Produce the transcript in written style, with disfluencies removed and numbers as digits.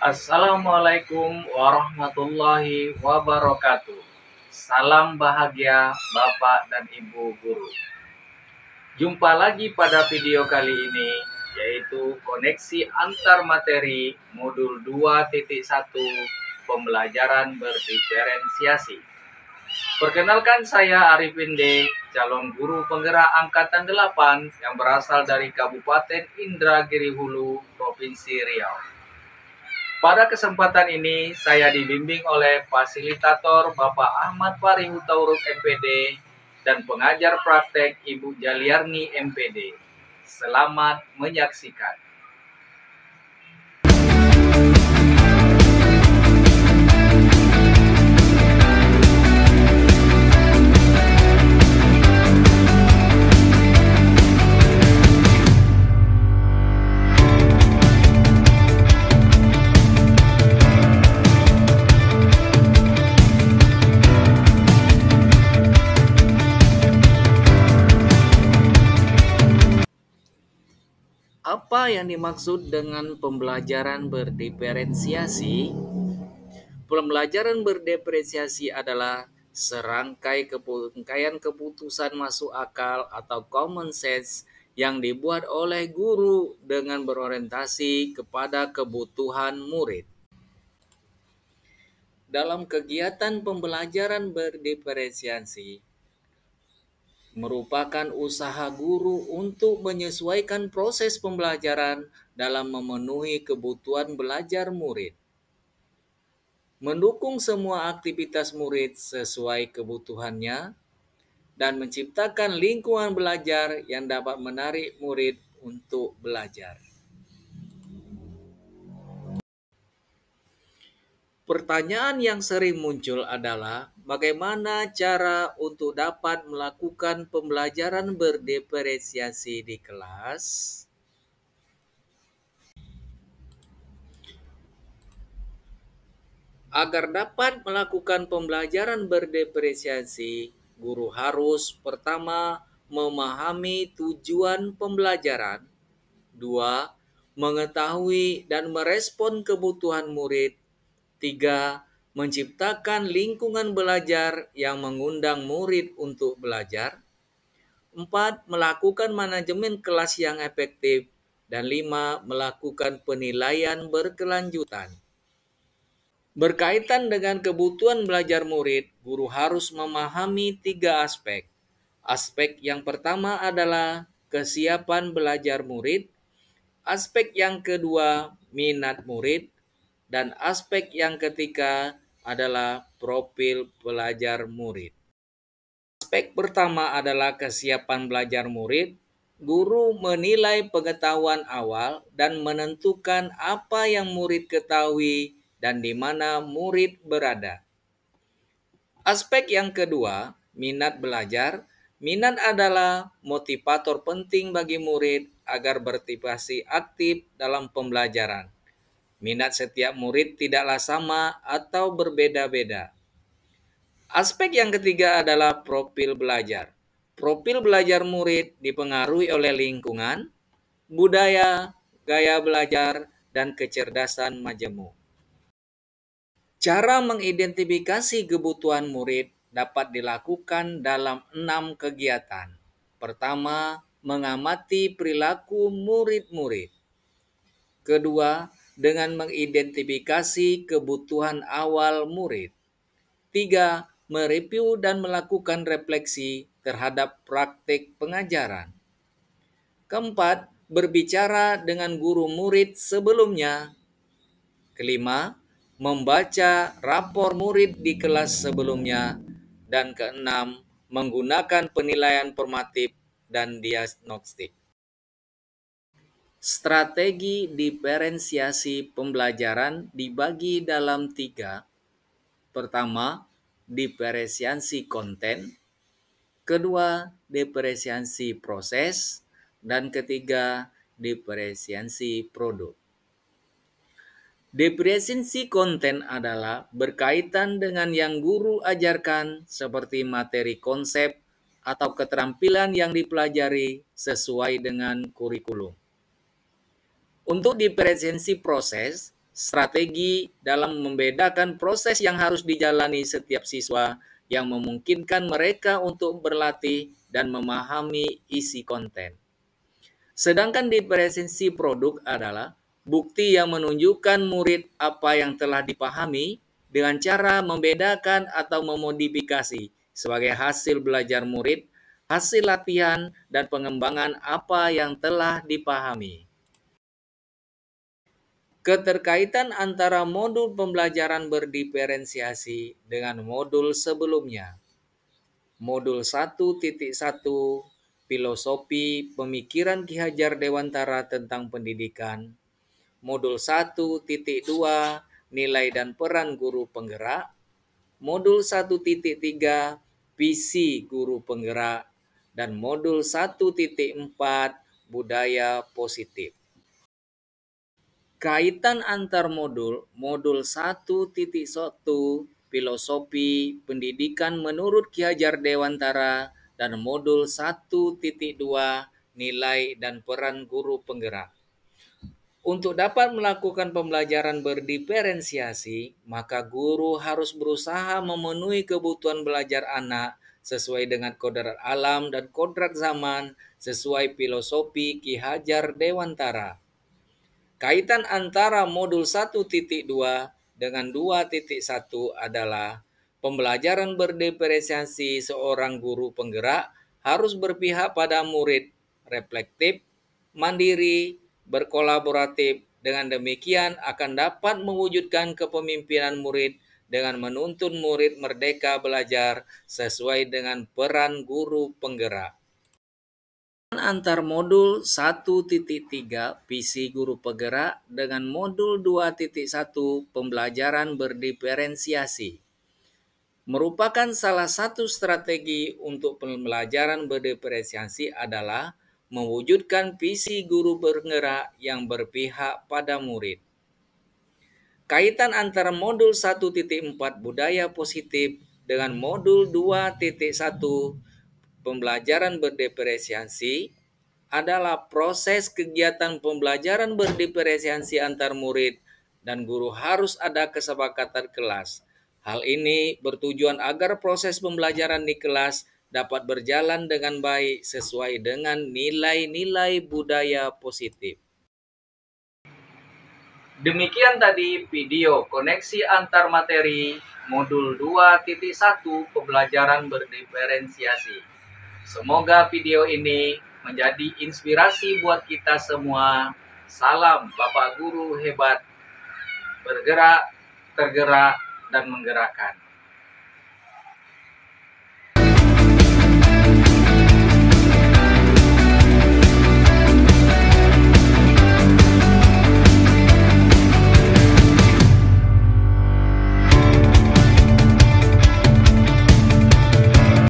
Assalamualaikum warahmatullahi wabarakatuh. Salam bahagia Bapak dan Ibu guru. Jumpa lagi pada video kali ini, yaitu koneksi antar materi modul 2.1 pembelajaran berdiferensiasi. Perkenalkan, saya Arifin D, calon guru penggerak angkatan 8 yang berasal dari Kabupaten Indragiri Hulu, Provinsi Riau. Pada kesempatan ini, saya dibimbing oleh fasilitator Bapak Ahmad Fahri Hutauruk MPD dan pengajar praktek Ibu Jaliarni MPD. Selamat menyaksikan. Apa yang dimaksud dengan pembelajaran berdiferensiasi? Pembelajaran berdiferensiasi adalah serangkai keputusan masuk akal atau common sense yang dibuat oleh guru dengan berorientasi kepada kebutuhan murid. Dalam kegiatan pembelajaran berdiferensiasi, merupakan usaha guru untuk menyesuaikan proses pembelajaran dalam memenuhi kebutuhan belajar murid. Mendukung semua aktivitas murid sesuai kebutuhannya dan menciptakan lingkungan belajar yang dapat menarik murid untuk belajar. Pertanyaan yang sering muncul adalah bagaimana cara untuk dapat melakukan pembelajaran berdiferensiasi di kelas? Agar dapat melakukan pembelajaran berdiferensiasi, guru harus pertama memahami tujuan pembelajaran, 2. Mengetahui dan merespon kebutuhan murid, 3. Menciptakan lingkungan belajar yang mengundang murid untuk belajar, 4. Melakukan manajemen kelas yang efektif, dan 5. Melakukan penilaian berkelanjutan. Berkaitan dengan kebutuhan belajar murid, guru harus memahami 3 aspek. Aspek yang pertama adalah kesiapan belajar murid, aspek yang kedua minat murid, dan aspek yang ketiga adalah profil belajar murid. Aspek pertama adalah kesiapan belajar murid. Guru menilai pengetahuan awal dan menentukan apa yang murid ketahui dan di mana murid berada. Aspek yang kedua, minat belajar. Minat adalah motivator penting bagi murid agar berpartisipasi aktif dalam pembelajaran. Minat setiap murid tidaklah sama atau berbeda-beda. Aspek yang ketiga adalah profil belajar. Profil belajar murid dipengaruhi oleh lingkungan, budaya, gaya belajar, dan kecerdasan majemuk. Cara mengidentifikasi kebutuhan murid dapat dilakukan dalam 6 kegiatan. Pertama, mengamati perilaku murid-murid. Kedua, dengan mengidentifikasi kebutuhan awal murid. 3. Mereview dan melakukan refleksi terhadap praktik pengajaran. Keempat, berbicara dengan guru murid sebelumnya. Kelima, membaca rapor murid di kelas sebelumnya. Dan keenam, menggunakan penilaian formatif dan diagnostik. Strategi diferensiasi pembelajaran dibagi dalam 3. Pertama, diferensiasi konten. Kedua, diferensiasi proses. Dan ketiga, diferensiasi produk. Diferensiasi konten adalah berkaitan dengan yang guru ajarkan seperti materi konsep atau keterampilan yang dipelajari sesuai dengan kurikulum. Untuk diferensiasi proses, strategi dalam membedakan proses yang harus dijalani setiap siswa yang memungkinkan mereka untuk berlatih dan memahami isi konten. Sedangkan diferensiasi produk adalah bukti yang menunjukkan murid apa yang telah dipahami dengan cara membedakan atau memodifikasi sebagai hasil belajar murid, hasil latihan, dan pengembangan apa yang telah dipahami. Keterkaitan antara modul pembelajaran berdiferensiasi dengan modul sebelumnya. Modul 1.1 Filosofi Pemikiran Ki Hajar Dewantara tentang Pendidikan. Modul 1.2 Nilai dan Peran Guru Penggerak. Modul 1.3 Visi Guru Penggerak. Dan modul 1.4 Budaya Positif. Kaitan antar modul, modul 1.1 Filosofi Pendidikan menurut Ki Hajar Dewantara dan modul 1.2 Nilai dan Peran Guru Penggerak. Untuk dapat melakukan pembelajaran berdiferensiasi, maka guru harus berusaha memenuhi kebutuhan belajar anak sesuai dengan kodrat alam dan kodrat zaman sesuai filosofi Ki Hajar Dewantara. Kaitan antara modul 1.2 dengan 2.1 adalah pembelajaran berdiferensiasi seorang guru penggerak harus berpihak pada murid, reflektif, mandiri, berkolaboratif. Dengan demikian akan dapat mewujudkan kepemimpinan murid dengan menuntun murid merdeka belajar sesuai dengan peran guru penggerak. Antar modul 1.3 Visi Guru Penggerak dengan modul 2.1 Pembelajaran Berdiferensiasi merupakan salah satu strategi untuk pembelajaran berdiferensiasi adalah mewujudkan visi guru penggerak yang berpihak pada murid. Kaitan antara modul 1.4 Budaya Positif dengan modul 2.1 Pembelajaran berdiferensiasi adalah proses kegiatan pembelajaran berdiferensiasi antar murid dan guru harus ada kesepakatan kelas. Hal ini bertujuan agar proses pembelajaran di kelas dapat berjalan dengan baik sesuai dengan nilai-nilai budaya positif. Demikian tadi video koneksi antar materi modul 2.1 Pembelajaran Berdiferensiasi. Semoga video ini menjadi inspirasi buat kita semua. Salam Bapak Guru hebat, bergerak, tergerak, dan menggerakkan.